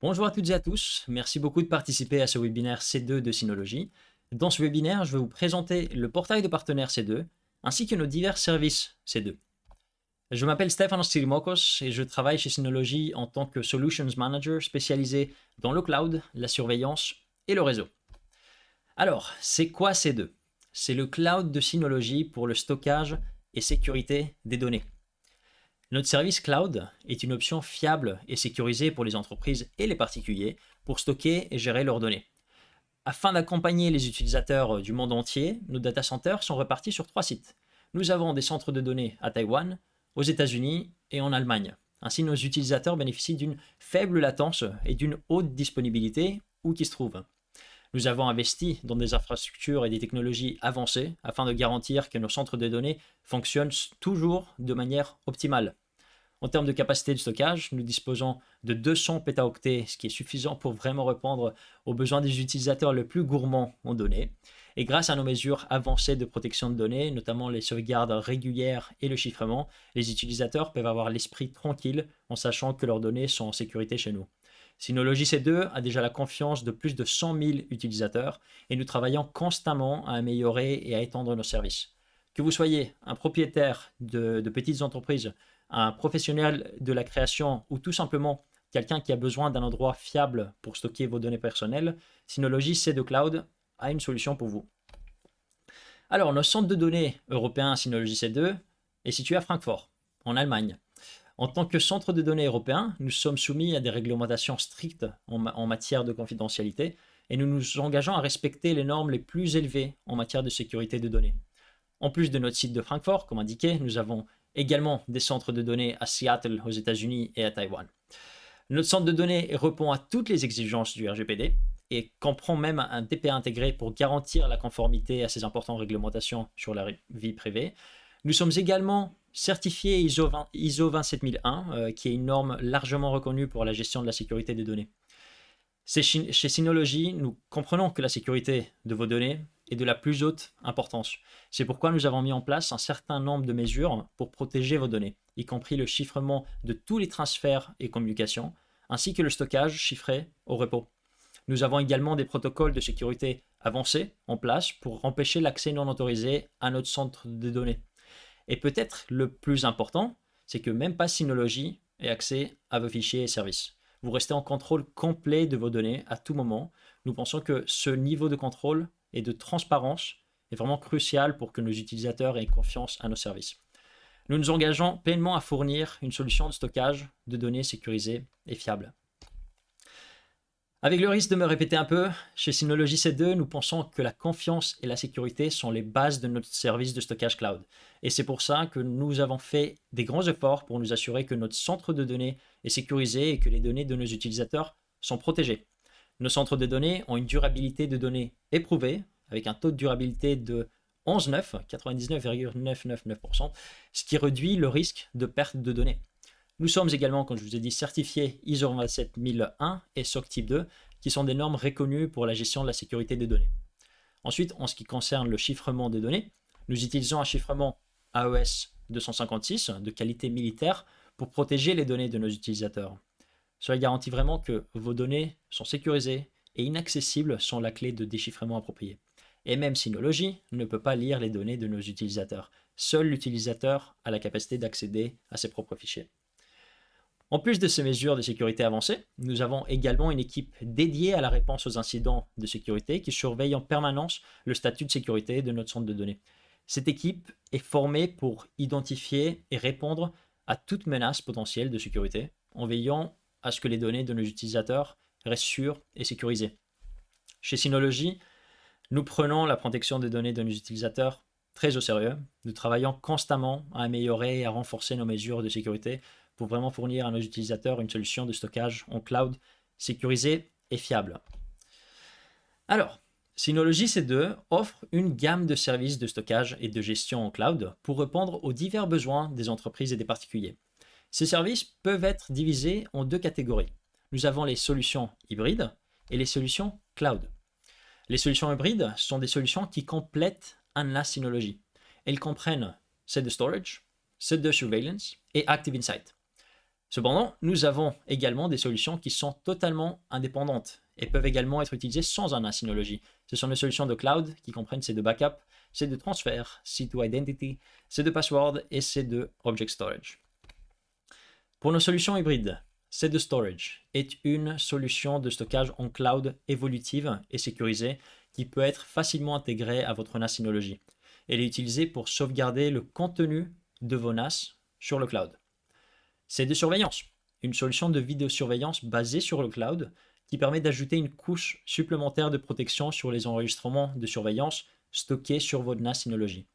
Bonjour à toutes et à tous, merci beaucoup de participer à ce webinaire C2 de Synology. Dans ce webinaire, je vais vous présenter le portail de partenaires C2 ainsi que nos divers services C2. Je m'appelle Stefanos Tsirimokos et je travaille chez Synology en tant que Solutions Manager spécialisé dans le cloud, la surveillance et le réseau. Alors, c'est quoi C2? C'est le cloud de Synology pour le stockage et sécurité des données. Notre service cloud est une option fiable et sécurisée pour les entreprises et les particuliers pour stocker et gérer leurs données. Afin d'accompagner les utilisateurs du monde entier, nos data centers sont répartis sur 3 sites. Nous avons des centres de données à Taïwan, aux États-Unis et en Allemagne. Ainsi, nos utilisateurs bénéficient d'une faible latence et d'une haute disponibilité où qu'ils se trouvent. Nous avons investi dans des infrastructures et des technologies avancées afin de garantir que nos centres de données fonctionnent toujours de manière optimale. En termes de capacité de stockage, nous disposons de 200 pétaoctets, ce qui est suffisant pour vraiment répondre aux besoins des utilisateurs les plus gourmands en données. Et grâce à nos mesures avancées de protection de données, notamment les sauvegardes régulières et le chiffrement, les utilisateurs peuvent avoir l'esprit tranquille en sachant que leurs données sont en sécurité chez nous. Synology C2 a déjà la confiance de plus de 100 000 utilisateurs et nous travaillons constamment à améliorer et à étendre nos services. Que vous soyez un propriétaire de petites entreprises, un professionnel de la création ou tout simplement quelqu'un qui a besoin d'un endroit fiable pour stocker vos données personnelles, Synology C2 Cloud a une solution pour vous. Alors, notre centre de données européen Synology C2 est situé à Francfort, en Allemagne. En tant que centre de données européen, nous sommes soumis à des réglementations strictes en matière de confidentialité et nous nous engageons à respecter les normes les plus élevées en matière de sécurité de données. En plus de notre site de Francfort, comme indiqué, nous avons également des centres de données à Seattle, aux États-Unis et à Taïwan. Notre centre de données répond à toutes les exigences du RGPD et comprend même un DPA intégré pour garantir la conformité à ces importantes réglementations sur la vie privée. Nous sommes également certifiés ISO 27001, qui est une norme largement reconnue pour la gestion de la sécurité des données. Chez Synology, nous comprenons que la sécurité de vos données est de la plus haute importance. C'est pourquoi nous avons mis en place un certain nombre de mesures pour protéger vos données, y compris le chiffrement de tous les transferts et communications, ainsi que le stockage chiffré au repos. Nous avons également des protocoles de sécurité avancés en place pour empêcher l'accès non autorisé à notre centre de données. Et peut-être le plus important, c'est que même pas Synology ait accès à vos fichiers et services. Vous restez en contrôle complet de vos données à tout moment. Nous pensons que ce niveau de contrôle et de transparence est vraiment crucial pour que nos utilisateurs aient confiance à nos services. Nous nous engageons pleinement à fournir une solution de stockage de données sécurisée et fiable. Avec le risque de me répéter un peu, chez Synology C2, nous pensons que la confiance et la sécurité sont les bases de notre service de stockage cloud. Et c'est pour ça que nous avons fait des grands efforts pour nous assurer que notre centre de données est sécurisé et que les données de nos utilisateurs sont protégées. Nos centres de données ont une durabilité de données éprouvée, avec un taux de durabilité de 11,9, 99,999%, ce qui réduit le risque de perte de données. Nous sommes également, comme je vous ai dit, certifiés ISO 27001 et SOC Type 2, qui sont des normes reconnues pour la gestion de la sécurité des données. Ensuite, en ce qui concerne le chiffrement des données, nous utilisons un chiffrement AES 256 de qualité militaire pour protéger les données de nos utilisateurs. Cela garantit vraiment que vos données sont sécurisées et inaccessibles sans la clé de déchiffrement appropriée. Et même Synology ne peut pas lire les données de nos utilisateurs. Seul l'utilisateur a la capacité d'accéder à ses propres fichiers. En plus de ces mesures de sécurité avancées, nous avons également une équipe dédiée à la réponse aux incidents de sécurité qui surveille en permanence le statut de sécurité de notre centre de données. Cette équipe est formée pour identifier et répondre à toute menace potentielle de sécurité en veillant à ce que les données de nos utilisateurs restent sûres et sécurisées. Chez Synology, nous prenons la protection des données de nos utilisateurs très au sérieux. Nous travaillons constamment à améliorer et à renforcer nos mesures de sécurité pour vraiment fournir à nos utilisateurs une solution de stockage en cloud sécurisée et fiable. Alors, Synology C2 offre une gamme de services de stockage et de gestion en cloud pour répondre aux divers besoins des entreprises et des particuliers. Ces services peuvent être divisés en 2 catégories. Nous avons les solutions hybrides et les solutions cloud. Les solutions hybrides sont des solutions qui complètent un NAS Synology. Elles comprennent set de storage, set de surveillance et Active Insight. Cependant, nous avons également des solutions qui sont totalement indépendantes et peuvent également être utilisées sans un NAS Synology. Ce sont des solutions de cloud qui comprennent C2 Backup, C2 Transfer, C2 Identity, C2 Password et C2 Object Storage. Pour nos solutions hybrides, C2 Storage est une solution de stockage en cloud évolutive et sécurisée qui peut être facilement intégrée à votre NAS Synology. Elle est utilisée pour sauvegarder le contenu de vos NAS sur le cloud. C2 Surveillance, une solution de vidéosurveillance basée sur le cloud qui permet d'ajouter une couche supplémentaire de protection sur les enregistrements de surveillance stockés sur votre NAS Synology.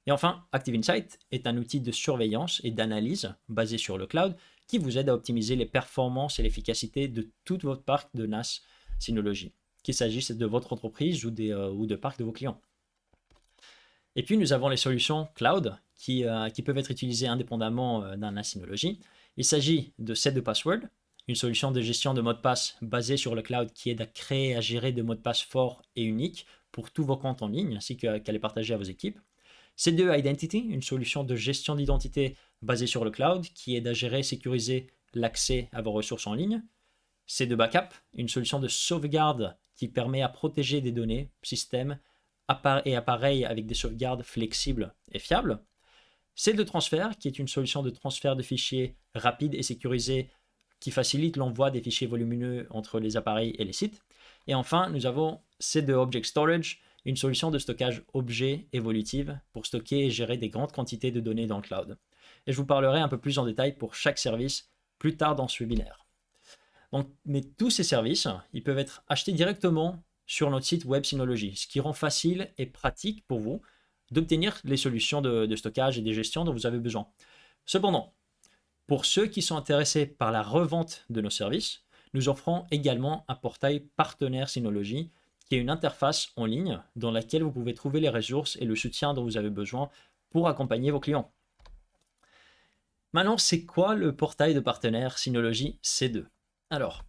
Et enfin, Active Insight est un outil de surveillance et d'analyse basé sur le cloud qui vous aide à optimiser les performances et l'efficacité de tout votre parc de NAS Synology, qu'il s'agisse de votre entreprise ou de parc de vos clients. Et puis, nous avons les solutions cloud qui peuvent être utilisées indépendamment d'un NAS Synology. Il s'agit de C2 Password, une solution de gestion de mots de passe basée sur le cloud qui aide à créer et à gérer des mots de passe forts et uniques pour tous vos comptes en ligne ainsi qu'à les partager à vos équipes. C2 Identity, une solution de gestion d'identité basée sur le cloud qui aide à gérer et sécuriser l'accès à vos ressources en ligne. C2 Backup, une solution de sauvegarde qui permet à protéger des données, systèmes et appareils avec des sauvegardes flexibles et fiables. C2 Transfer, qui est une solution de transfert de fichiers rapide et sécurisé qui facilite l'envoi des fichiers volumineux entre les appareils et les sites. Et enfin, nous avons C2 Object Storage, une solution de stockage objet évolutive pour stocker et gérer des grandes quantités de données dans le cloud. Et je vous parlerai un peu plus en détail pour chaque service plus tard dans ce webinaire. Donc, mais tous ces services, ils peuvent être achetés directement sur notre site web Synology, ce qui rend facile et pratique pour vous d'obtenir les solutions de stockage et de gestion dont vous avez besoin. Cependant, pour ceux qui sont intéressés par la revente de nos services, nous offrons également un portail partenaire Synology qui est une interface en ligne dans laquelle vous pouvez trouver les ressources et le soutien dont vous avez besoin pour accompagner vos clients. Maintenant, c'est quoi le portail de partenaire Synology C2? Alors,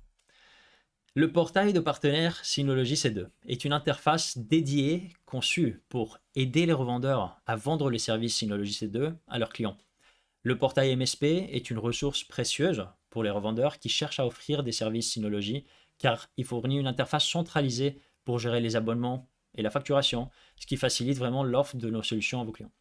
le portail de partenaire Synology C2 est une interface dédiée conçue pour aider les revendeurs à vendre les services Synology C2 à leurs clients. Le portail MSP est une ressource précieuse pour les revendeurs qui cherchent à offrir des services Synology car il fournit une interface centralisée pour gérer les abonnements et la facturation, ce qui facilite vraiment l'offre de nos solutions à vos clients.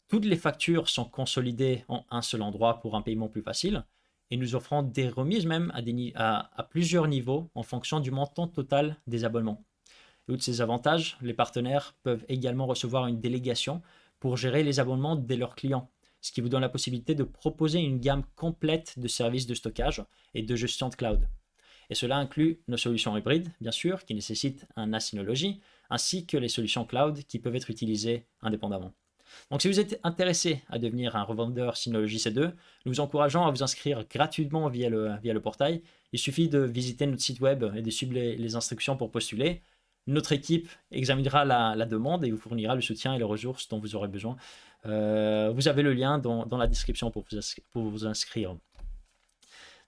Toutes les factures sont consolidées en un seul endroit pour un paiement plus facile et nous offrons des remises même à plusieurs niveaux en fonction du montant total des abonnements. Et outre ces avantages, les partenaires peuvent également recevoir une délégation pour gérer les abonnements de leurs clients, ce qui vous donne la possibilité de proposer une gamme complète de services de stockage et de gestion de cloud. Et cela inclut nos solutions hybrides, bien sûr, qui nécessitent un NAS Synology, ainsi que les solutions cloud qui peuvent être utilisées indépendamment. Donc si vous êtes intéressé à devenir un revendeur Synology C2, nous vous encourageons à vous inscrire gratuitement via le portail. Il suffit de visiter notre site web et de suivre les instructions pour postuler. Notre équipe examinera la demande et vous fournira le soutien et les ressources dont vous aurez besoin. Vous avez le lien dans la description pour vous inscrire.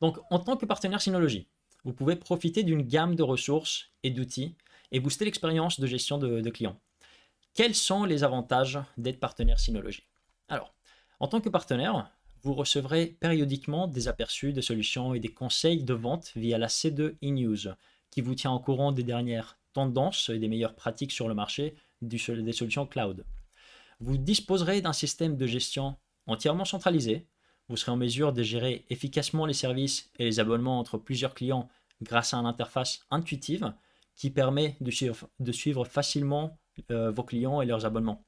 Donc en tant que partenaire Synology, vous pouvez profiter d'une gamme de ressources et d'outils et booster l'expérience de gestion de clients. Quels sont les avantages d'être partenaire Synology? Alors, en tant que partenaire, vous recevrez périodiquement des aperçus de solutions et des conseils de vente via la C2 eNews, qui vous tient au courant des dernières tendances et des meilleures pratiques sur le marché des solutions cloud. Vous disposerez d'un système de gestion entièrement centralisé. Vous serez en mesure de gérer efficacement les services et les abonnements entre plusieurs clients grâce à une interface intuitive qui permet de suivre facilement vos clients et leurs abonnements.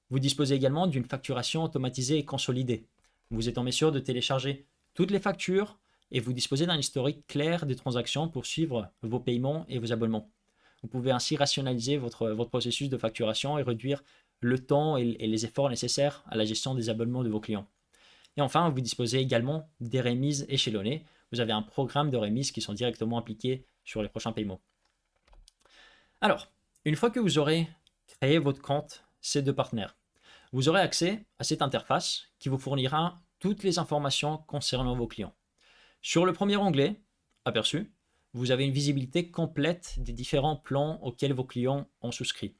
Vous disposez également d'une facturation automatisée et consolidée. Vous êtes en mesure de télécharger toutes les factures et vous disposez d'un historique clair des transactions pour suivre vos paiements et vos abonnements. Vous pouvez ainsi rationaliser votre processus de facturation et réduire le temps et les efforts nécessaires à la gestion des abonnements de vos clients. Et enfin, vous disposez également des remises échelonnées. Vous avez un programme de remises qui sont directement appliqués sur les prochains paiements. Alors, une fois que vous aurez créé votre compte C2 partenaire, vous aurez accès à cette interface qui vous fournira toutes les informations concernant vos clients. Sur le premier onglet, Aperçu, vous avez une visibilité complète des différents plans auxquels vos clients ont souscrit.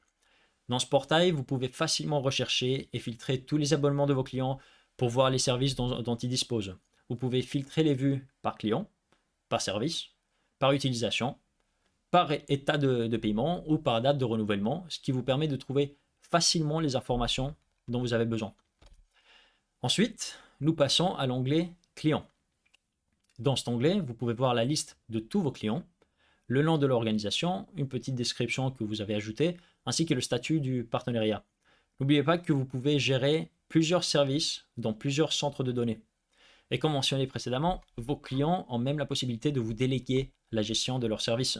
Dans ce portail, vous pouvez facilement rechercher et filtrer tous les abonnements de vos clients pour voir les services dont ils disposent. vous pouvez filtrer les vues par client, par service, par utilisation, par état de paiement ou par date de renouvellement, ce qui vous permet de trouver facilement les informations dont vous avez besoin. Ensuite, nous passons à l'onglet Clients. Dans cet onglet, vous pouvez voir la liste de tous vos clients, le nom de l'organisation, une petite description que vous avez ajoutée, ainsi que le statut du partenariat. N'oubliez pas que vous pouvez gérer plusieurs services dans plusieurs centres de données. Et comme mentionné précédemment, vos clients ont même la possibilité de vous déléguer la gestion de leurs services.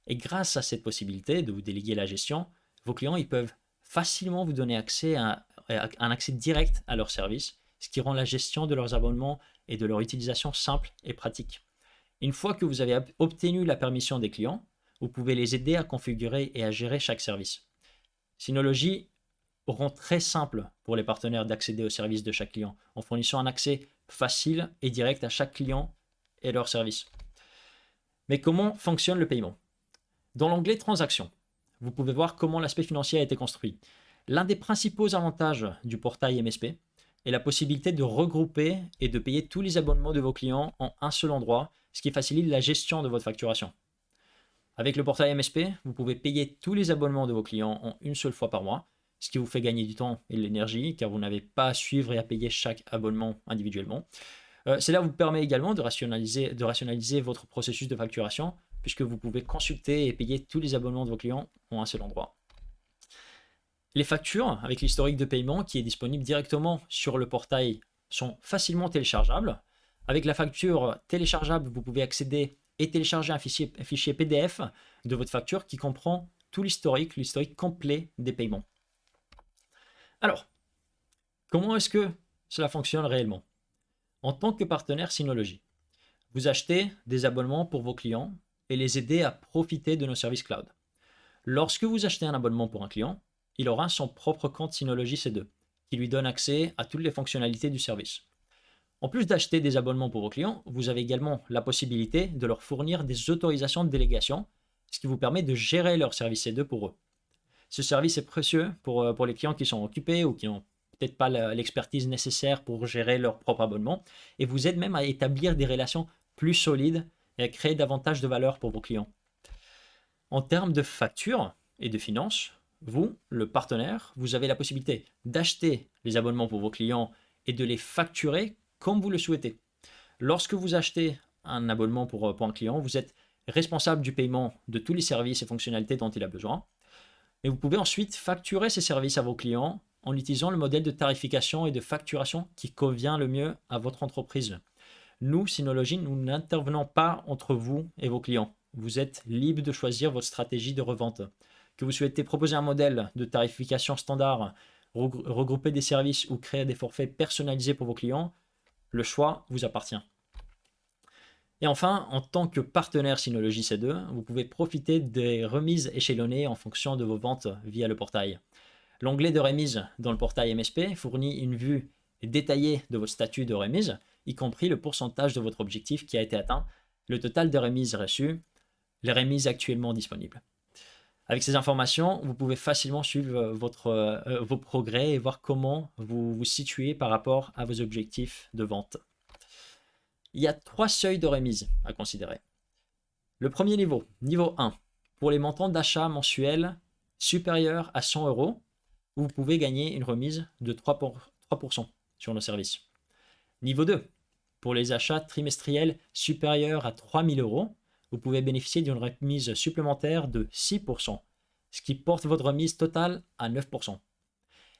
Et grâce à cette possibilité de vous déléguer la gestion, vos clients ils peuvent facilement vous donner accès un accès direct à leurs services, ce qui rend la gestion de leurs abonnements et de leur utilisation simple et pratique. Une fois que vous avez obtenu la permission des clients, vous pouvez les aider à configurer et à gérer chaque service. Synology rend très simple pour les partenaires d'accéder aux services de chaque client en fournissant un accès facile et direct à chaque client et leur service. Mais comment fonctionne le paiement? Dans l'onglet Transactions, vous pouvez voir comment l'aspect financier a été construit. L'un des principaux avantages du portail MSP est la possibilité de regrouper et de payer tous les abonnements de vos clients en un seul endroit, ce qui facilite la gestion de votre facturation. Avec le portail MSP, vous pouvez payer tous les abonnements de vos clients en une seule fois par mois, ce qui vous fait gagner du temps et de l'énergie, car vous n'avez pas à suivre et à payer chaque abonnement individuellement. Cela vous permet également de rationaliser votre processus de facturation, puisque vous pouvez consulter et payer tous les abonnements de vos clients en un seul endroit. Les factures, avec l'historique de paiement qui est disponible directement sur le portail, sont facilement téléchargeables. Avec la facture téléchargeable, vous pouvez accéder et télécharger un fichier PDF de votre facture qui comprend tout l'historique complet des paiements. Alors, comment est-ce que cela fonctionne réellement? En tant que partenaire Synology, vous achetez des abonnements pour vos clients et les aider à profiter de nos services cloud. Lorsque vous achetez un abonnement pour un client, il aura son propre compte Synology C2 qui lui donne accès à toutes les fonctionnalités du service. En plus d'acheter des abonnements pour vos clients, vous avez également la possibilité de leur fournir des autorisations de délégation, ce qui vous permet de gérer leur service C2 pour eux. Ce service est précieux pour les clients qui sont occupés ou qui n'ont peut-être pas l'expertise nécessaire pour gérer leur propre abonnement et vous aide même à établir des relations plus solides et à créer davantage de valeur pour vos clients. En termes de facture et de finances, vous, le partenaire, vous avez la possibilité d'acheter les abonnements pour vos clients et de les facturer comme vous le souhaitez. Lorsque vous achetez un abonnement pour un client, vous êtes responsable du paiement de tous les services et fonctionnalités dont il a besoin. Et vous pouvez ensuite facturer ces services à vos clients en utilisant le modèle de tarification et de facturation qui convient le mieux à votre entreprise. Nous, Synology, nous n'intervenons pas entre vous et vos clients. Vous êtes libre de choisir votre stratégie de revente. Que vous souhaitez proposer un modèle de tarification standard, regrouper des services ou créer des forfaits personnalisés pour vos clients, le choix vous appartient. Et enfin, en tant que partenaire Synology C2, vous pouvez profiter des remises échelonnées en fonction de vos ventes via le portail. L'onglet de remise dans le portail MSP fournit une vue détaillée de votre statut de remise, y compris le pourcentage de votre objectif qui a été atteint, le total de remises reçues, les remises actuellement disponibles. Avec ces informations, vous pouvez facilement suivre vos progrès et voir comment vous vous situez par rapport à vos objectifs de vente. Il y a 3 seuils de remise à considérer. Le premier niveau 1, pour les montants d'achat mensuels supérieurs à 100 €, vous pouvez gagner une remise de 3% sur nos services. Niveau 2, pour les achats trimestriels supérieurs à 3 000 €, vous pouvez bénéficier d'une remise supplémentaire de 6%, ce qui porte votre remise totale à 9%.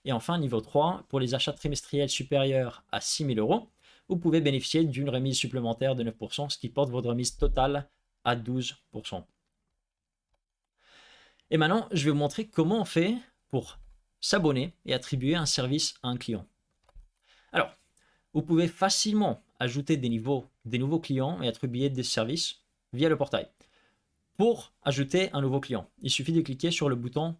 Et enfin, niveau 3, pour les achats trimestriels supérieurs à 6 000 €, vous pouvez bénéficier d'une remise supplémentaire de 9%, ce qui porte votre remise totale à 12%. Et maintenant, je vais vous montrer comment on fait pour s'abonner et attribuer un service à un client. Alors, vous pouvez facilement ajouter des nouveaux clients et attribuer des services via le portail. Pour ajouter un nouveau client, il suffit de cliquer sur le bouton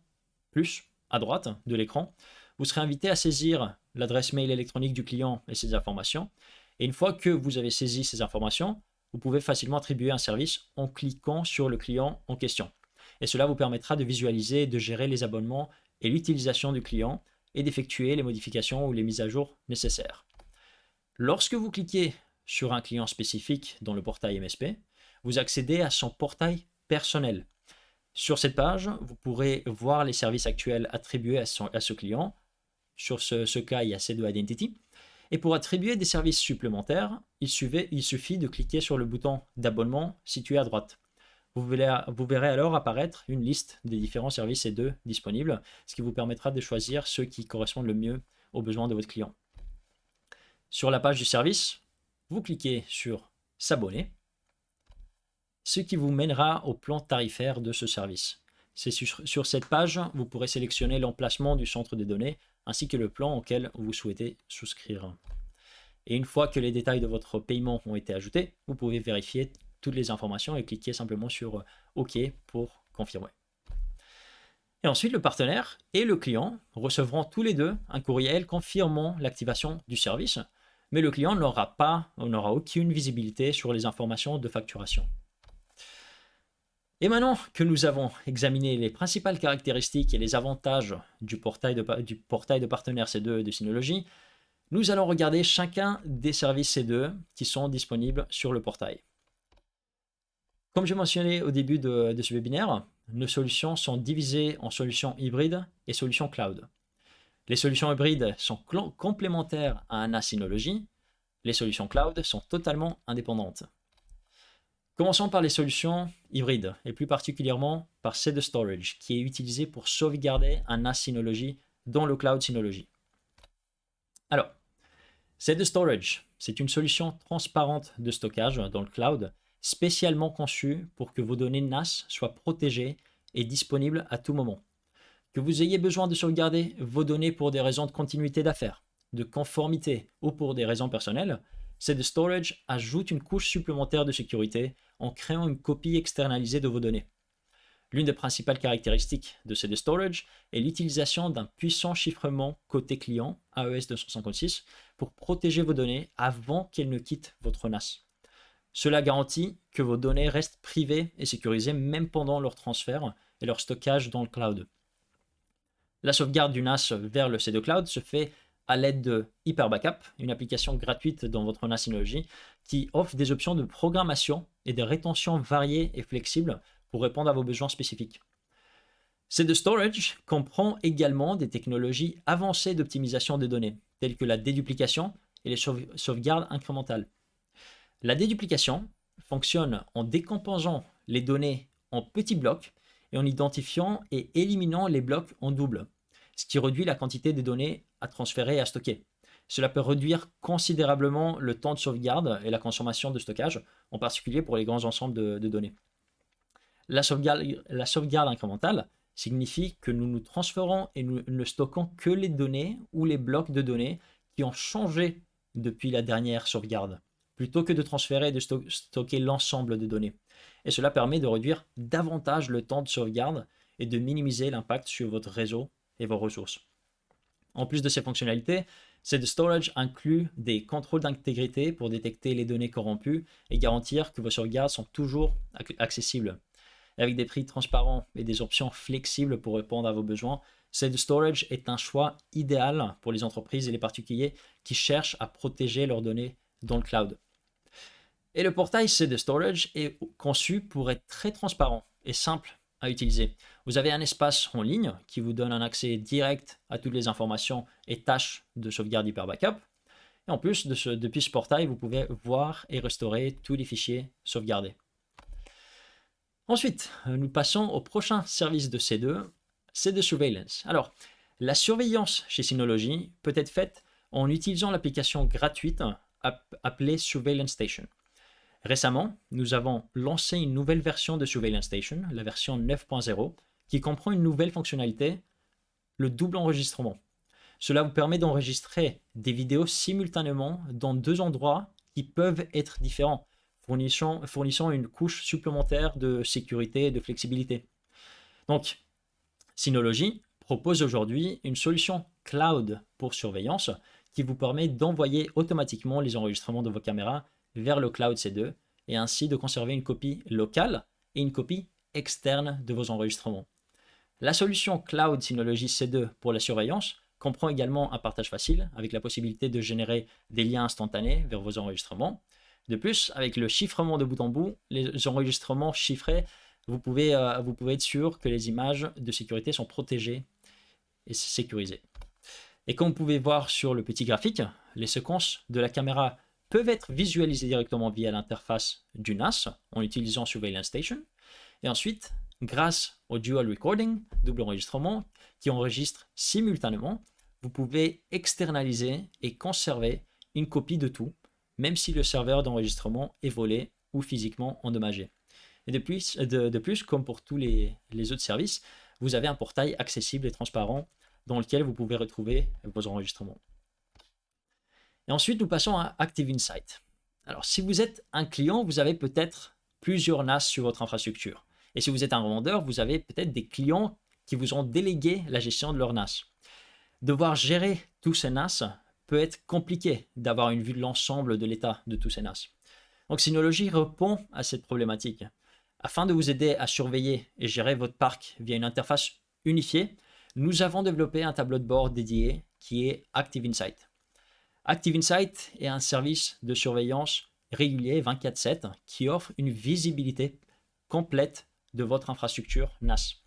plus à droite de l'écran. Vous serez invité à saisir l'adresse mail électronique du client et ses informations. Et une fois que vous avez saisi ces informations, vous pouvez facilement attribuer un service en cliquant sur le client en question. Et cela vous permettra de visualiser et de gérer les abonnements et l'utilisation du client et d'effectuer les modifications ou les mises à jour nécessaires. Lorsque vous cliquez sur un client spécifique dans le portail MSP, vous accédez à son portail personnel. Sur cette page, vous pourrez voir les services actuels attribués à ce client. Sur ce cas, il y a C2 Identity. Et pour attribuer des services supplémentaires, il suffit de cliquer sur le bouton d'abonnement situé à droite. Vous verrez alors apparaître une liste des différents services C2 disponibles, ce qui vous permettra de choisir ceux qui correspondent le mieux aux besoins de votre client. Sur la page du service, vous cliquez sur S'abonner, ce qui vous mènera au plan tarifaire de ce service. C'est sur cette page, vous pourrez sélectionner l'emplacement du centre de données ainsi que le plan auquel vous souhaitez souscrire. Et une fois que les détails de votre paiement ont été ajoutés, vous pouvez vérifier toutes les informations et cliquer simplement sur OK pour confirmer. Et ensuite, le partenaire et le client recevront tous les deux un courriel confirmant l'activation du service, mais le client n'aura aucune visibilité sur les informations de facturation. Et maintenant que nous avons examiné les principales caractéristiques et les avantages du portail de partenaire C2 de Synology, nous allons regarder chacun des services C2 qui sont disponibles sur le portail. Comme j'ai mentionné au début de ce webinaire, nos solutions sont divisées en solutions hybrides et solutions cloud. Les solutions hybrides sont complémentaires à un NAS Synology. Les solutions cloud sont totalement indépendantes. Commençons par les solutions hybrides, et plus particulièrement par C2 Storage, qui est utilisé pour sauvegarder un NAS Synology dans le cloud Synology. Alors, C2 Storage, c'est une solution transparente de stockage dans le cloud, spécialement conçue pour que vos données NAS soient protégées et disponibles à tout moment. Que vous ayez besoin de sauvegarder vos données pour des raisons de continuité d'affaires, de conformité ou pour des raisons personnelles, C2 Storage ajoute une couche supplémentaire de sécurité en créant une copie externalisée de vos données. L'une des principales caractéristiques de C2 Storage est l'utilisation d'un puissant chiffrement côté client AES 256 pour protéger vos données avant qu'elles ne quittent votre NAS. Cela garantit que vos données restent privées et sécurisées même pendant leur transfert et leur stockage dans le cloud. La sauvegarde du NAS vers le C2 Cloud se fait à l'aide de HyperBackup, une application gratuite dans votre NAS Synology qui offre des options de programmation et de rétention variées et flexibles pour répondre à vos besoins spécifiques. C2 Storage comprend également des technologies avancées d'optimisation des données, telles que la déduplication et les sauvegardes incrémentales. La déduplication fonctionne en décomposant les données en petits blocs et en identifiant et éliminant les blocs en double, ce qui réduit la quantité de données à transférer et à stocker. Cela peut réduire considérablement le temps de sauvegarde et la consommation de stockage, en particulier pour les grands ensembles de données. La sauvegarde incrémentale signifie que nous nous transférons et nous ne stockons que les données ou les blocs de données qui ont changé depuis la dernière sauvegarde, plutôt que de transférer et de stocker l'ensemble de données. Et cela permet de réduire davantage le temps de sauvegarde et de minimiser l'impact sur votre réseau et vos ressources. En plus de ces fonctionnalités, C2 Storage inclut des contrôles d'intégrité pour détecter les données corrompues et garantir que vos sauvegardes sont toujours accessibles. Avec des prix transparents et des options flexibles pour répondre à vos besoins, C2 Storage est un choix idéal pour les entreprises et les particuliers qui cherchent à protéger leurs données dans le cloud. Et le portail C2 Storage est conçu pour être très transparent et simple à utiliser. Vous avez un espace en ligne qui vous donne un accès direct à toutes les informations et tâches de sauvegarde HyperBackup. Et en plus, depuis ce portail, vous pouvez voir et restaurer tous les fichiers sauvegardés. Ensuite, nous passons au prochain service de C2, C2 Surveillance. Alors, la surveillance chez Synology peut être faite en utilisant l'application gratuite appelée Surveillance Station. Récemment, nous avons lancé une nouvelle version de Surveillance Station, la version 9.0, qui comprend une nouvelle fonctionnalité, le double enregistrement. Cela vous permet d'enregistrer des vidéos simultanément dans deux endroits qui peuvent être différents, fournissant une couche supplémentaire de sécurité et de flexibilité. Donc, Synology propose aujourd'hui une solution cloud pour surveillance qui vous permet d'envoyer automatiquement les enregistrements de vos caméras vers le cloud C2 et ainsi de conserver une copie locale et une copie externe de vos enregistrements. La solution cloud Synology C2 pour la surveillance comprend également un partage facile avec la possibilité de générer des liens instantanés vers vos enregistrements. De plus, avec le chiffrement de bout en bout, les enregistrements chiffrés, vous pouvez être sûr que les images de sécurité sont protégées et sécurisées. Et comme vous pouvez voir sur le petit graphique, les séquences de la caméra peuvent être visualisées directement via l'interface du NAS en utilisant Surveillance Station. Et ensuite, grâce au Dual Recording, double enregistrement, qui enregistre simultanément, vous pouvez externaliser et conserver une copie de tout, même si le serveur d'enregistrement est volé ou physiquement endommagé. Et de plus, comme pour tous les autres services, vous avez un portail accessible et transparent dans lequel vous pouvez retrouver vos enregistrements. Et ensuite, nous passons à Active Insight. Alors, si vous êtes un client, vous avez peut-être plusieurs NAS sur votre infrastructure. Et si vous êtes un revendeur, vous avez peut-être des clients qui vous ont délégué la gestion de leur NAS. Devoir gérer tous ces NAS peut être compliqué d'avoir une vue de l'ensemble de l'état de tous ces NAS. Donc, Synology répond à cette problématique. Afin de vous aider à surveiller et gérer votre parc via une interface unifiée, nous avons développé un tableau de bord dédié qui est Active Insight. Active Insight est un service de surveillance régulier 24/7 qui offre une visibilité complète de votre infrastructure NAS.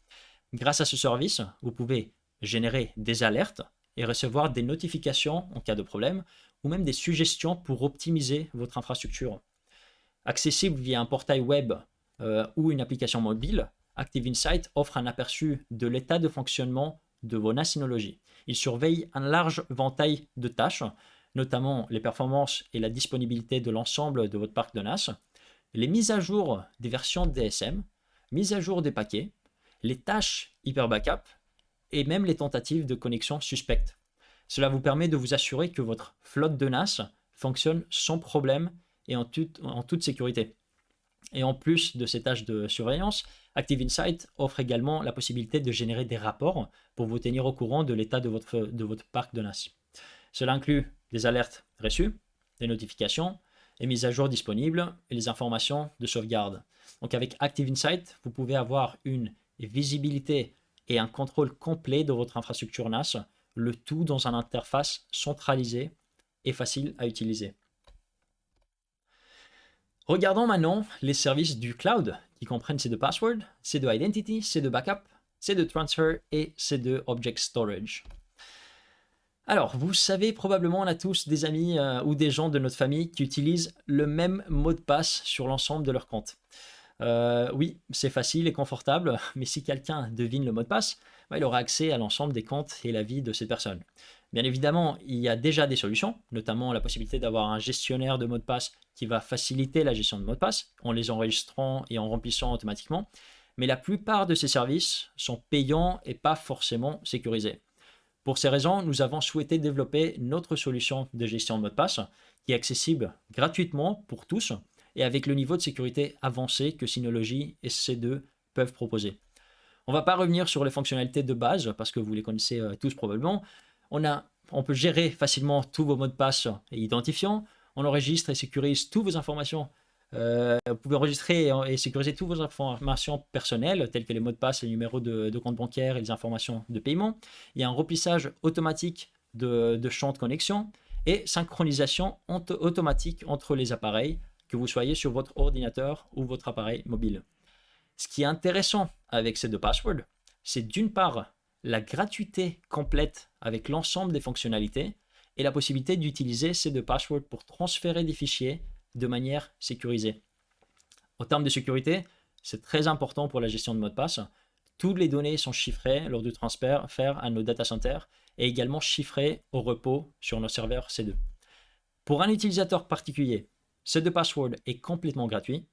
Grâce à ce service, vous pouvez générer des alertes et recevoir des notifications en cas de problème ou même des suggestions pour optimiser votre infrastructure. Accessible via un portail web ou une application mobile, Active Insight offre un aperçu de l'état de fonctionnement de vos NAS Synology. Il surveille un large éventail de tâches, notamment les performances et la disponibilité de l'ensemble de votre parc de NAS, les mises à jour des versions DSM, mise à jour des paquets, les tâches hyper backup et même les tentatives de connexion suspectes. Cela vous permet de vous assurer que votre flotte de NAS fonctionne sans problème et en toute sécurité. Et en plus de ces tâches de surveillance, Active Insight offre également la possibilité de générer des rapports pour vous tenir au courant de l'état de votre parc de NAS. Cela inclut des alertes reçues, des notifications, les mises à jour disponibles et les informations de sauvegarde. Donc avec Active Insight, vous pouvez avoir une visibilité et un contrôle complet de votre infrastructure NAS, le tout dans une interface centralisée et facile à utiliser. Regardons maintenant les services du cloud qui comprennent C2 Password, C2 Identity, C2 Backup, C2 Transfer et C2 Object Storage. Alors, vous savez probablement, on a tous des amis ou des gens de notre famille qui utilisent le même mot de passe sur l'ensemble de leur compte. Oui, c'est facile et confortable, mais si quelqu'un devine le mot de passe, il aura accès à l'ensemble des comptes et la vie de cette personne. Bien évidemment, il y a déjà des solutions, notamment la possibilité d'avoir un gestionnaire de mots de passe qui va faciliter la gestion de mots de passe en les enregistrant et en remplissant automatiquement. Mais la plupart de ces services sont payants et pas forcément sécurisés. Pour ces raisons, nous avons souhaité développer notre solution de gestion de mots de passe qui est accessible gratuitement pour tous et avec le niveau de sécurité avancé que Synology et C2 peuvent proposer. On ne va pas revenir sur les fonctionnalités de base parce que vous les connaissez tous probablement. On peut gérer facilement tous vos mots de passe et identifiants. On enregistre et sécurise toutes vos informations. Vous pouvez enregistrer et sécuriser toutes vos informations personnelles, telles que les mots de passe, les numéros de compte bancaire et les informations de paiement. Il y a un remplissage automatique de champs de connexion et synchronisation automatique entre les appareils, que vous soyez sur votre ordinateur ou votre appareil mobile. Ce qui est intéressant avec C2 Password, c'est d'une part la gratuité complète avec l'ensemble des fonctionnalités et la possibilité d'utiliser C2 Password pour transférer des fichiers de manière sécurisée. En termes de sécurité, c'est très important pour la gestion de mots de passe. Toutes les données sont chiffrées lors du transfert à nos data centers et également chiffrées au repos sur nos serveurs C2. Pour un utilisateur particulier, C2 Password est complètement gratuit.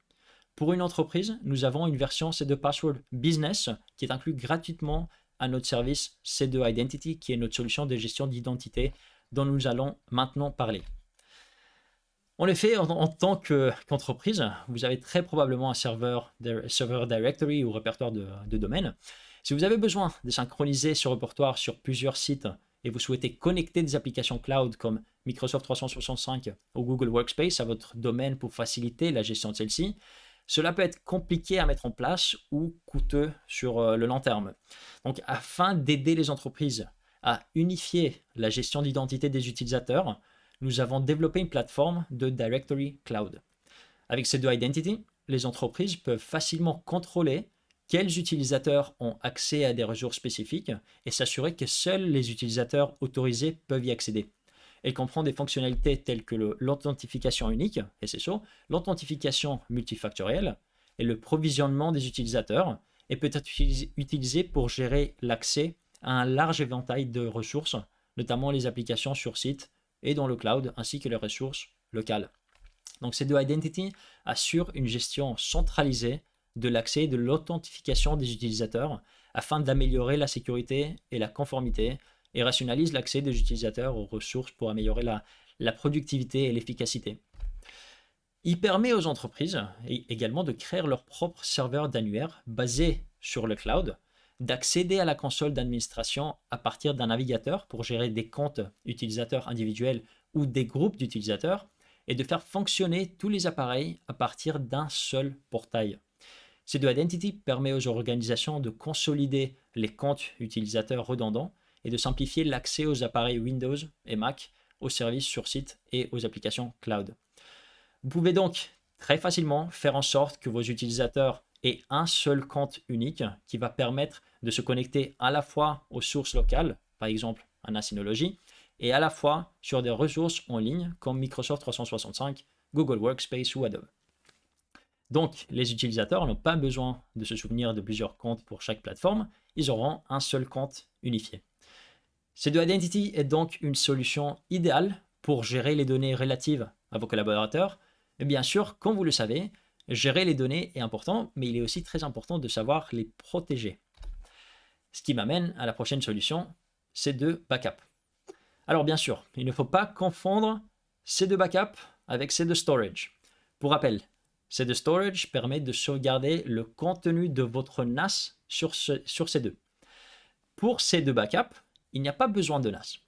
Pour une entreprise, nous avons une version C2 Password Business qui est inclue gratuitement à notre service C2 Identity, qui est notre solution de gestion d'identité dont nous allons maintenant parler. En effet, en tant qu'entreprise, vous avez très probablement un serveur directory ou répertoire de domaine. Si vous avez besoin de synchroniser ce répertoire sur plusieurs sites et vous souhaitez connecter des applications cloud comme Microsoft 365 ou Google Workspace à votre domaine pour faciliter la gestion de celle-ci, cela peut être compliqué à mettre en place ou coûteux sur le long terme. Donc, afin d'aider les entreprises à unifier la gestion d'identité des utilisateurs, nous avons développé une plateforme de Directory Cloud. Avec C2 Identity, les entreprises peuvent facilement contrôler quels utilisateurs ont accès à des ressources spécifiques et s'assurer que seuls les utilisateurs autorisés peuvent y accéder. Elle comprend des fonctionnalités telles que l'authentification unique, SSO, l'authentification multifactorielle et le provisionnement des utilisateurs et peut être utilisée pour gérer l'accès à un large éventail de ressources, notamment les applications sur site et dans le cloud, ainsi que les ressources locales. Donc C2 Identity assure une gestion centralisée de l'accès et de l'authentification des utilisateurs afin d'améliorer la sécurité et la conformité et rationalise l'accès des utilisateurs aux ressources pour améliorer la productivité et l'efficacité. Il permet aux entreprises également de créer leur propre serveur d'annuaire basé sur le cloud, d'accéder à la console d'administration à partir d'un navigateur pour gérer des comptes utilisateurs individuels ou des groupes d'utilisateurs et de faire fonctionner tous les appareils à partir d'un seul portail. C2 Identity permet aux organisations de consolider les comptes utilisateurs redondants et de simplifier l'accès aux appareils Windows et Mac, aux services sur site et aux applications cloud. Vous pouvez donc très facilement faire en sorte que vos utilisateurs aient un seul compte unique qui va permettre de se connecter à la fois aux sources locales, par exemple un Synology, et à la fois sur des ressources en ligne comme Microsoft 365, Google Workspace ou Adobe. Donc, les utilisateurs n'ont pas besoin de se souvenir de plusieurs comptes pour chaque plateforme, ils auront un seul compte unifié. C2 Identity est donc une solution idéale pour gérer les données relatives à vos collaborateurs. Et bien sûr, comme vous le savez, gérer les données est important, mais il est aussi très important de savoir les protéger. Ce qui m'amène à la prochaine solution, C2 Backup. Alors bien sûr, il ne faut pas confondre C2 Backup avec C2 Storage. Pour rappel, C2 Storage permet de sauvegarder le contenu de votre NAS sur C2. Pour C2 Backup, il n'y a pas besoin de NAS.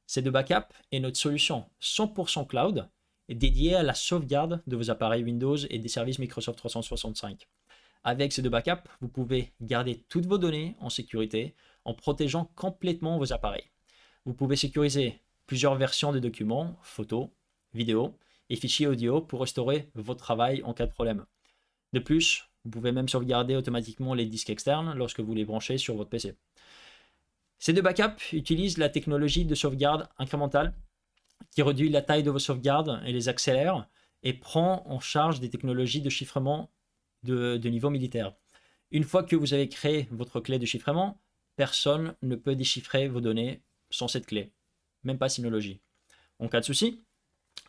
C2 Backup est notre solution 100% cloud et dédiée à la sauvegarde de vos appareils Windows et des services Microsoft 365. Avec C2 Backup, vous pouvez garder toutes vos données en sécurité en protégeant complètement vos appareils. Vous pouvez sécuriser plusieurs versions de documents, photos, vidéos et fichiers audio pour restaurer votre travail en cas de problème. De plus, vous pouvez même sauvegarder automatiquement les disques externes lorsque vous les branchez sur votre PC. C2 Backup utilise la technologie de sauvegarde incrémentale qui réduit la taille de vos sauvegardes et les accélère et prend en charge des technologies de chiffrement de niveau militaire. Une fois que vous avez créé votre clé de chiffrement, personne ne peut déchiffrer vos données sans cette clé, même pas Synology. En cas de souci,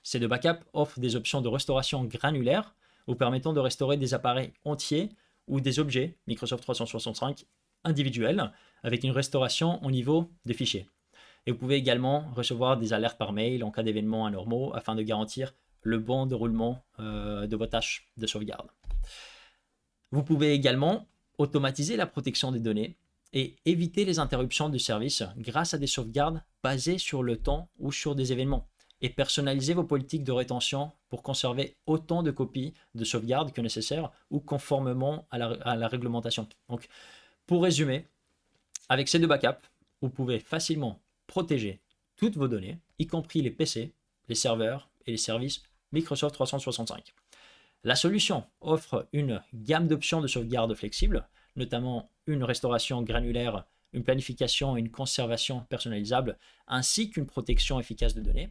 C2 Backup offre des options de restauration granulaire vous permettant de restaurer des appareils entiers ou des objets Microsoft 365 individuels avec une restauration au niveau des fichiers. Et vous pouvez également recevoir des alertes par mail en cas d'événements anormaux afin de garantir le bon déroulement de vos tâches de sauvegarde. Vous pouvez également automatiser la protection des données et éviter les interruptions du service grâce à des sauvegardes basées sur le temps ou sur des événements et personnaliser vos politiques de rétention pour conserver autant de copies de sauvegarde que nécessaire ou conformément à la réglementation. Donc, pour résumer, avec C2 Backup, vous pouvez facilement protéger toutes vos données, y compris les PC, les serveurs et les services Microsoft 365. La solution offre une gamme d'options de sauvegarde flexibles, notamment une restauration granulaire, une planification et une conservation personnalisable, ainsi qu'une protection efficace de données.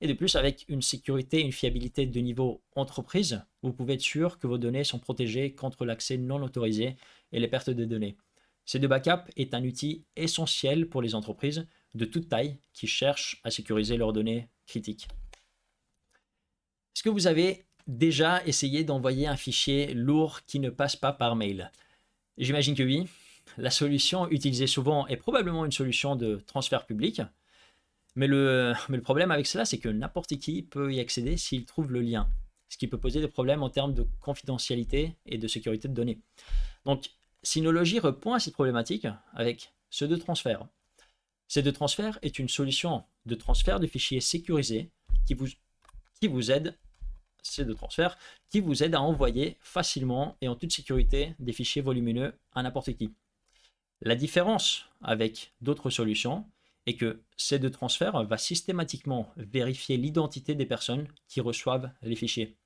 Et de plus, avec une sécurité et une fiabilité de niveau entreprise, vous pouvez être sûr que vos données sont protégées contre l'accès non autorisé et les pertes de données. C2 Backup est un outil essentiel pour les entreprises de toute taille qui cherchent à sécuriser leurs données critiques. Est-ce que vous avez déjà essayé d'envoyer un fichier lourd qui ne passe pas par mail? J'imagine que oui. La solution utilisée souvent est probablement une solution de transfert public. Mais le problème avec cela, c'est que n'importe qui peut y accéder s'il trouve le lien, ce qui peut poser des problèmes en termes de confidentialité et de sécurité de données. Donc, Synology répond à cette problématique avec C2 Transfert. C2 Transfert est une solution de transfert de fichiers sécurisés qui vous aide C2 Transfert qui vous aide à envoyer facilement et en toute sécurité des fichiers volumineux à n'importe qui. La différence avec d'autres solutions est que C2 Transfer va systématiquement vérifier l'identité des personnes qui reçoivent les fichiers.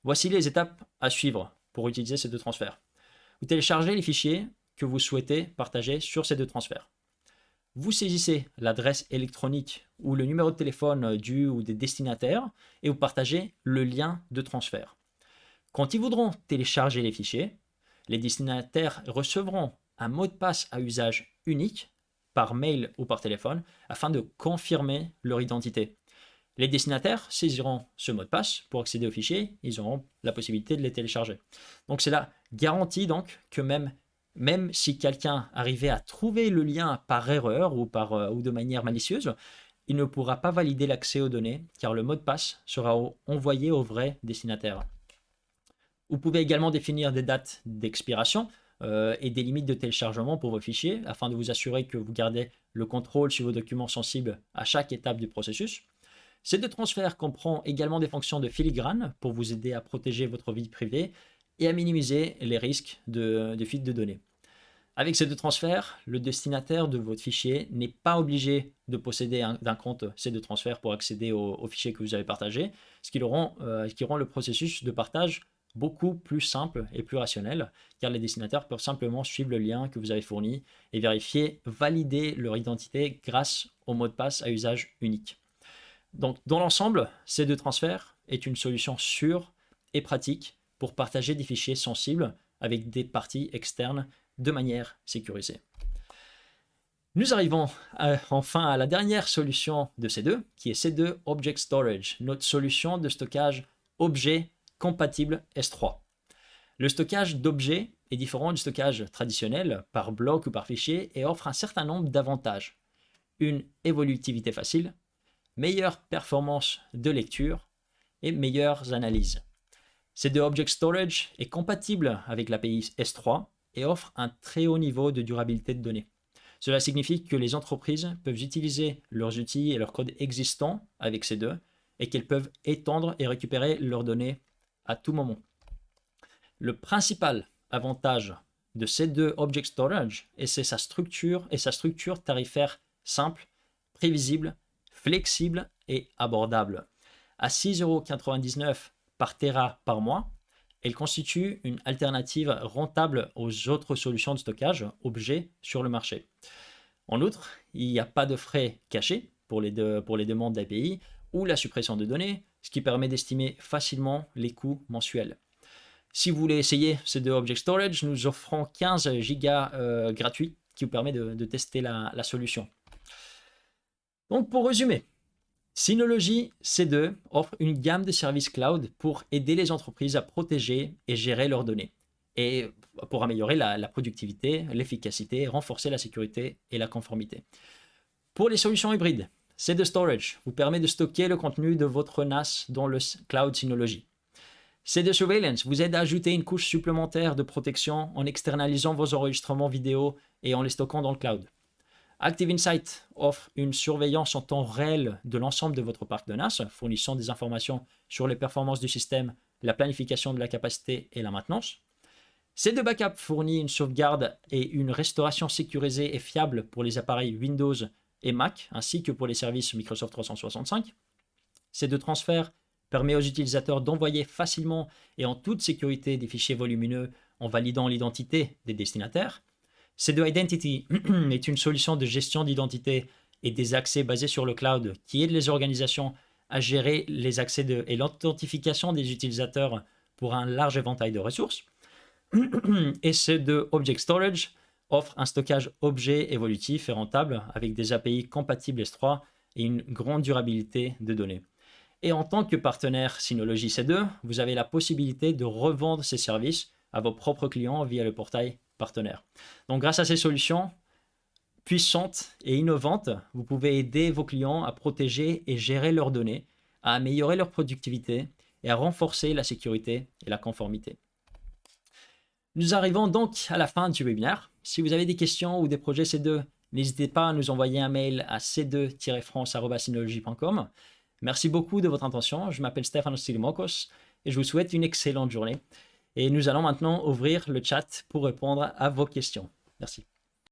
Voici les étapes à suivre pour utiliser C2 Transfer. Vous téléchargez les fichiers que vous souhaitez partager sur C2 Transfer. Vous saisissez l'adresse électronique ou le numéro de téléphone du ou des destinataires et vous partagez le lien de transfert. Quand ils voudront télécharger les fichiers, les destinataires recevront un mot de passe à usage unique par mail ou par téléphone afin de confirmer leur identité. Les destinataires saisiront ce mot de passe pour accéder aux fichiers, ils auront la possibilité de les télécharger. Donc c'est la garantie donc que même si quelqu'un arrivait à trouver le lien par erreur ou de manière malicieuse, il ne pourra pas valider l'accès aux données car le mot de passe sera envoyé au vrai destinataire. Vous pouvez également définir des dates d'expiration et des limites de téléchargement pour vos fichiers afin de vous assurer que vous gardez le contrôle sur vos documents sensibles à chaque étape du processus. C2 Transfer comprend également des fonctions de filigrane pour vous aider à protéger votre vie privée et à minimiser les risques de fuite de données. Avec C2 Transfer, le destinataire de votre fichier n'est pas obligé de posséder d'un compte C2 Transfer pour accéder aux fichiers que vous avez partagés, ce qui rend le processus de partage beaucoup plus simple et plus rationnel, car les destinataires peuvent simplement suivre le lien que vous avez fourni et valider leur identité grâce au mot de passe à usage unique. Donc, dans l'ensemble, C2 Transfer est une solution sûre et pratique pour partager des fichiers sensibles avec des parties externes de manière sécurisée. Nous arrivons enfin à la dernière solution de C2, qui est C2 Object Storage, notre solution de stockage objet compatible S3. Le stockage d'objets est différent du stockage traditionnel par bloc ou par fichier et offre un certain nombre d'avantages. Une évolutivité facile, meilleure performance de lecture et meilleures analyses. C2 Object Storage est compatible avec l'API S3 et offre un très haut niveau de durabilité de données. Cela signifie que les entreprises peuvent utiliser leurs outils et leurs codes existants avec C2 et qu'elles peuvent étendre et récupérer leurs données à tout moment. Le principal avantage de C2 Object Storage c'est sa structure tarifaire simple, prévisible, flexible et abordable. À 6,99 € par Tera par mois, elle constitue une alternative rentable aux autres solutions de stockage objets sur le marché. En outre, il n'y a pas de frais cachés pour les demandes d'API ou la suppression de données, ce qui permet d'estimer facilement les coûts mensuels. Si vous voulez essayer C2 Object Storage, nous offrons 15 Go gratuits qui vous permet de tester la solution. Donc pour résumer, Synology C2 offre une gamme de services cloud pour aider les entreprises à protéger et gérer leurs données et pour améliorer la productivité, l'efficacité, renforcer la sécurité et la conformité. Pour les solutions hybrides, C2 Storage vous permet de stocker le contenu de votre NAS dans le cloud Synology. C2 Surveillance vous aide à ajouter une couche supplémentaire de protection en externalisant vos enregistrements vidéo et en les stockant dans le cloud. Active Insight offre une surveillance en temps réel de l'ensemble de votre parc de NAS, fournissant des informations sur les performances du système, la planification de la capacité et la maintenance. C2 Backup fournit une sauvegarde et une restauration sécurisée et fiable pour les appareils Windows et Mac, ainsi que pour les services Microsoft 365. C2 Transfer permet aux utilisateurs d'envoyer facilement et en toute sécurité des fichiers volumineux en validant l'identité des destinataires. C2 Identity est une solution de gestion d'identité et des accès basée sur le cloud qui aide les organisations à gérer les accès et l'authentification des utilisateurs pour un large éventail de ressources. Et C2 Object Storage offre un stockage objet évolutif et rentable avec des API compatibles S3 et une grande durabilité de données. Et en tant que partenaire Synology C2, vous avez la possibilité de revendre ces services à vos propres clients via le portail partenaire. Donc grâce à ces solutions puissantes et innovantes, vous pouvez aider vos clients à protéger et gérer leurs données, à améliorer leur productivité et à renforcer la sécurité et la conformité. Nous arrivons donc à la fin du webinaire. Si vous avez des questions ou des projets C2, n'hésitez pas à nous envoyer un mail à c2-france@synology.com. Merci beaucoup de votre attention. Je m'appelle Stefanos Tsilimokos et je vous souhaite une excellente journée. Et nous allons maintenant ouvrir le chat pour répondre à vos questions. Merci.